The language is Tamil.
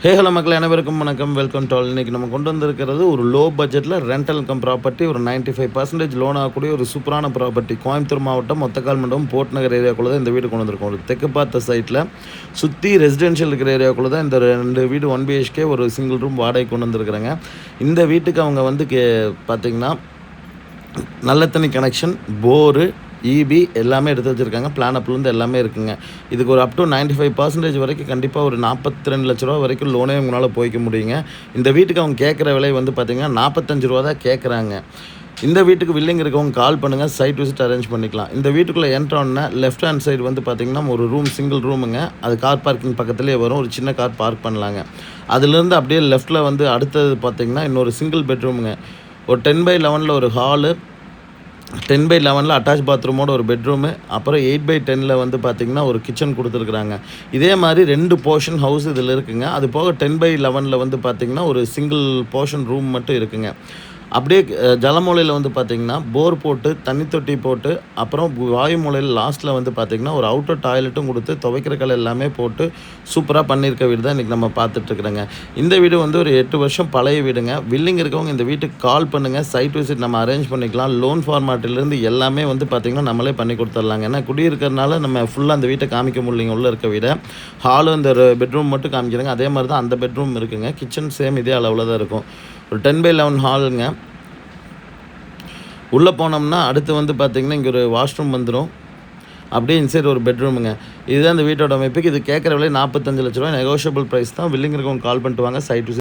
ஹலோ மக்கள் அனைவருக்கும் வணக்கம். Welcome to all. இன்றைக்கி நம்ம கொண்டு வந்திருக்கிறது ஒரு லோ பட்ஜெட்டில் ரெண்டல் இன்கம் ப்ராப்பர்ட்டி, ஒரு 95% லோன் ஆகக்கூடிய ஒரு சூப்பரான ப்ராப்பர்ட்டி. கோயம்புத்தூர் மாவட்டம் ஒத்தக்கால் மண்டபம் போட் நகர் ஏரியாக்குள்ளே தான் இந்த வீடு கொண்டு வந்திருக்கோம். ஒரு தெற்கு பார்த்த சைட்டில் சுற்றி ரெசிடென்ஷியல் இருக்கிற ஏரியாக்குள்ளே தான் இந்த 2 வீடு 1 BHK ஒரு சிங்கிள் ரூம் வாடகை கொண்டு வந்திருக்கிறாங்க. இந்த வீட்டுக்கு அவங்க வந்து பார்த்திங்கன்னா நல்ல தண்ணி கனெக்ஷன், போரு, இபி எல்லாமே எடுத்து வச்சுருக்காங்க. பிளான் அப்லேருந்து எல்லாமே இருக்குங்க. இதுக்கு ஒரு அப் டு 95% வரைக்கும் கண்டிப்பாக ஒரு 42 லட்ச ரூபா வரைக்கும் லோனே உங்களால் போய்க்க முடியுங்க. இந்த வீட்டுக்கு அவங்க கேட்குற விலை வந்து பார்த்திங்கன்னா 45 ரூபா தான் கேட்குறாங்க. இந்த வீட்டுக்கு வில்லிங் இருக்கவங்க கால் பண்ணுங்கள், சைட் விசிட் அரேஞ்ச் பண்ணிக்கலாம். இந்த வீட்டுக்குள்ளே என்ட்ரான லெஃப்ட் ஹேண்ட் சைடு வந்து பார்த்திங்கன்னா ஒரு ரூம், சிங்கிள் ரூமுங்க. அது கார் பார்க்கிங் பக்கத்துலேயே வரும். ஒரு சின்ன கார் பார்க் பண்ணலாங்க. அதுலேருந்து அப்படியே லெஃப்ட்டில் வந்து அடுத்தது பார்த்திங்கன்னா இன்னொரு சிங்கிள் பெட்ரூமுங்க. ஒரு 10/11 ஒரு ஹாலு, 10/11 அட்டாச் பாத்ரூமோட ஒரு பெட்ரூமு, அப்புறம் 8/10 வந்து பார்த்திங்கன்னா ஒரு கிச்சன் கொடுத்துருக்குறாங்க. இதே மாதிரி 2 போர்ஷன் ஹவுஸ் இதில் இருக்குங்க. அது போக 10/11 வந்து பார்த்திங்கன்னா ஒரு சிங்கிள் போர்ஷன் ரூம் மட்டும் இருக்குங்க. அப்படியே ஜலமூலையில் வந்து பார்த்திங்கன்னா போர் போட்டு, தண்ணி தொட்டி போட்டு, அப்புறம் வாயு மூலையில் லாஸ்ட்டில் வந்து பார்த்திங்கன்னா ஒரு அவுட்டர் டாய்லெட்டும் கொடுத்து, துவைக்கிற கல் எல்லாமே போட்டு சூப்பராக பண்ணியிருக்க வீடு தான் இன்றைக்கி நம்ம பார்த்துட்ருக்குறோங்க. இந்த வீடு வந்து ஒரு 8 வருஷம் பழைய வீடுங்க. வில்லிங் இருக்கவங்க இந்த வீட்டுக்கு கால் பண்ணுங்கள், சைட் விசிட் நம்ம அரேஞ்ச் பண்ணிக்கலாம். லோன் ஃபார்மாட்டிலேருந்து எல்லாமே வந்து பார்த்திங்கன்னா நம்மளே பண்ணி கொடுத்துர்லாங்க. ஏன்னா குடியிருக்கிறதுனால நம்ம ஃபுல்லாக அந்த வீட்டை காமிக்க முடியலைங்க. உள்ளே இருக்க வீடை ஹாலும் இந்த பெட்ரூம் மட்டும் காமிக்கிறேங்க. அதே மாதிரி தான் அந்த பெட்ரூம் இருக்குங்க. கிச்சன் சேம் இதே அளவில் தான் இருக்கும். ஒரு 10/11 ஹாலுங்க. உள்ளே போனோம்னா அடுத்து வந்து பார்த்திங்கன்னா இங்கே ஒரு வாஷ்ரூம் வந்துடும். அப்படியே இன்சைட் ஒரு பெட்ரூமுங்க. இதுதான் இந்த வீட்டோட அமைப்புக்கு. இது கேட்குற விலை 45 லட்ச ரூபா. நெகோஷியபிள் ப்ரைஸ் தான். வில்லிங் இருக்கவங்க கால் பண்ணிட்டு வாங்க, சைட்